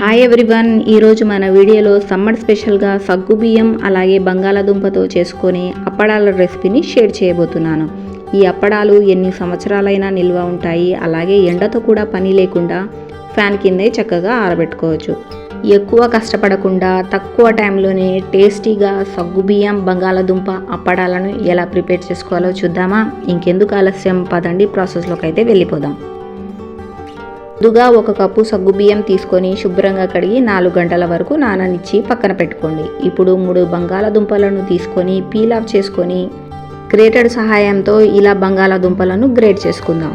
Hi everyone, ఈరోజు మన వీడియోలో సమ్మర్ స్పెషల్గా సగ్గుబియ్యం అలాగే బంగాళాదుంపతో చేసుకొని అప్పడాల రెసిపీని షేర్ చేయబోతున్నాను. ఈ అప్పడాలు ఎన్ని సంవత్సరాలైనా నిల్వ ఉంటాయి. అలాగే ఎండతో కూడా పని లేకుండా ఫ్యాన్ కిందే చక్కగా ఆరబెట్టుకోవచ్చు. ఎక్కువ కష్టపడకుండా తక్కువ టైంలోనే టేస్టీగా సగ్గుబియ్యం బంగాళాదుంప అప్పడాలను ఎలా ప్రిపేర్ చేసుకోవాలో చూద్దామా? ఇంకెందుకు ఆలస్యం, పదండి ప్రాసెస్లోకి అయితే వెళ్ళిపోదాం. ముందుగా 1 కప్పు సగ్గుబియ్యం తీసుకొని శుభ్రంగా కడిగి 4 గంటల వరకు నాననిచ్చి పక్కన పెట్టుకోండి. ఇప్పుడు 3 బంగాళాదుంపలను తీసుకొని పీల్ ఆఫ్ చేసుకొని గ్రేటర్ సహాయంతో ఇలా బంగాళాదుంపలను గ్రేట్ చేసుకుందాం.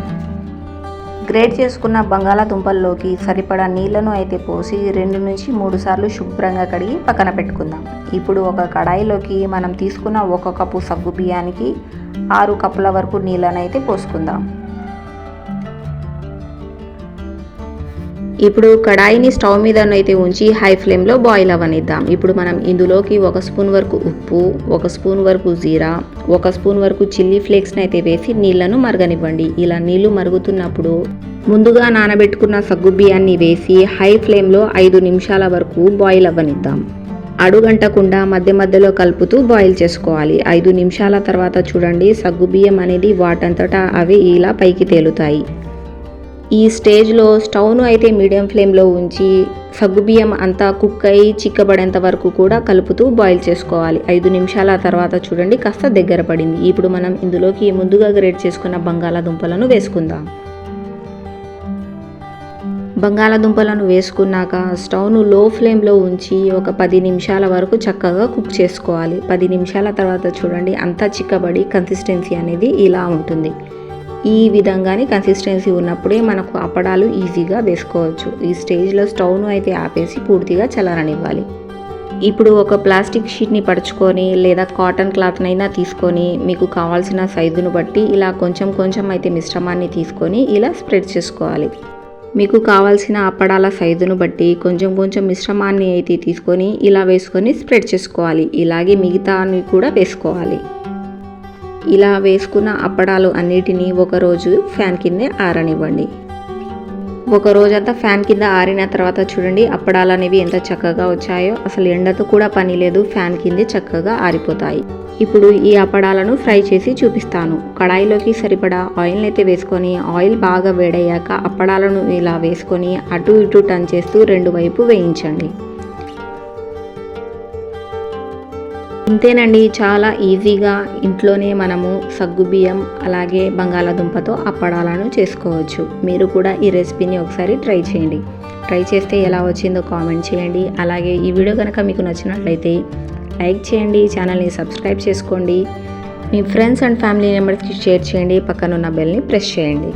గ్రేట్ చేసుకున్న బంగాళాదుంపల్లోకి సరిపడా నీళ్లను అయితే పోసి 2 నుంచి 3 సార్లు శుభ్రంగా కడిగి పక్కన పెట్టుకుందాం. ఇప్పుడు ఒక కడాయిలోకి మనం తీసుకున్న 1 కప్పు సగ్గుబియ్యానికి 6 కప్పుల వరకు నీళ్ళను అయితే పోసుకుందాం. ఇప్పుడు కడాయిని స్టవ్ మీద అయితే ఉంచి హై ఫ్లేమ్లో బాయిల్ అవ్వనిద్దాం. ఇప్పుడు మనం ఇందులోకి 1 స్పూన్ వరకు ఉప్పు, 1 స్పూన్ వరకు జీరా, 1 స్పూన్ వరకు చిల్లీ ఫ్లేక్స్ని అయితే వేసి నీళ్లను మరగనివ్వండి. ఇలా నీళ్లు మరుగుతున్నప్పుడు ముందుగా నానబెట్టుకున్న సగ్గుబియ్యాన్ని వేసి హై ఫ్లేమ్లో 5 నిమిషాల వరకు బాయిల్ అవ్వనిద్దాం. అడుగంటకుండా మధ్య మధ్యలో కలుపుతూ బాయిల్ చేసుకోవాలి. 5 నిమిషాల తర్వాత చూడండి, సగ్గుబియ్యం అనేది వాటంతటా అవి ఇలా పైకి తేలుతాయి. ఈ స్టేజ్లో స్టవ్ను అయితే మీడియం ఫ్లేమ్లో ఉంచి సగ్గుబియ్యం అంతా కుక్ అయ్యి చిక్కబడేంత వరకు కూడా కలుపుతూ బాయిల్ చేసుకోవాలి. 5 నిమిషాల తర్వాత చూడండి, కాస్త దగ్గర పడింది. ఇప్పుడు మనం ఇందులోకి ముందుగా గ్రేట్ చేసుకున్న బంగాళాదుంపలను వేసుకుందాం. బంగాళాదుంపలను వేసుకున్నాక స్టవ్ను లో ఫ్లేమ్లో ఉంచి ఒక 10 నిమిషాల వరకు చక్కగా కుక్ చేసుకోవాలి. 10 నిమిషాల తర్వాత చూడండి, అంతా చిక్కబడి కన్సిస్టెన్సీ అనేది ఇలా ఉంటుంది. ఈ విధంగానే కన్సిస్టెన్సీ ఉన్నప్పుడే మనకు అప్పడాలు ఈజీగా వేసుకోవచ్చు. ఈ స్టేజ్లో స్టవ్ను అయితే ఆపేసి పూర్తిగా చల్లారనివ్వాలి. ఇప్పుడు ఒక ప్లాస్టిక్ షీట్ని పరుచుకొని లేదా కాటన్ క్లాత్నైనా తీసుకొని మీకు కావాల్సిన సైజును బట్టి ఇలా కొంచెం కొంచెం అయితే మిశ్రమాన్ని తీసుకొని ఇలా స్ప్రెడ్ చేసుకోవాలి. మీకు కావాల్సిన అప్పడాల సైజును బట్టి కొంచెం కొంచెం మిశ్రమాన్ని అయితే తీసుకొని ఇలా వేసుకొని స్ప్రెడ్ చేసుకోవాలి. ఇలాగే మిగతాన్ని కూడా వేసుకోవాలి. ఇలా వేసుకున్న అప్పడాలు అన్నిటినీ ఒకరోజు ఫ్యాన్ కిందే ఆరనివ్వండి. ఒక రోజంతా ఫ్యాన్ కింద ఆరిన తర్వాత చూడండి, అప్పడాలు అనేవి ఎంత చక్కగా వచ్చాయో. అసలు ఎండతో కూడా పని లేదు, ఫ్యాన్ కిందే చక్కగా ఆరిపోతాయి. ఇప్పుడు ఈ అప్పడాలను ఫ్రై చేసి చూపిస్తాను. కడాయిలోకి సరిపడా ఆయిల్ని అయితే వేసుకొని ఆయిల్ బాగా వేడయ్యాక అప్పడాలను ఇలా వేసుకొని అటు ఇటు టర్న్ చేస్తూ 2 వైపు వేయించండి. ఇంతేనండి, చాలా ఈజీగా ఇంట్లోనే మనము సగ్గుబియ్యం అలాగే బంగాళాదుంపతో అప్పడాలను చేసుకోవచ్చు. మీరు కూడా ఈ రెసిపీని ఒకసారి ట్రై చేయండి. ట్రై చేస్తే ఎలా వచ్చిందో కామెంట్ చేయండి. అలాగే ఈ వీడియో కనుక మీకు నచ్చినట్లయితే లైక్ చేయండి, ఛానల్ని సబ్స్క్రైబ్ చేసుకోండి, మీ ఫ్రెండ్స్ అండ్ ఫ్యామిలీ మెంబర్స్కి షేర్ చేయండి, పక్కనున్న బెల్ని ప్రెస్ చేయండి.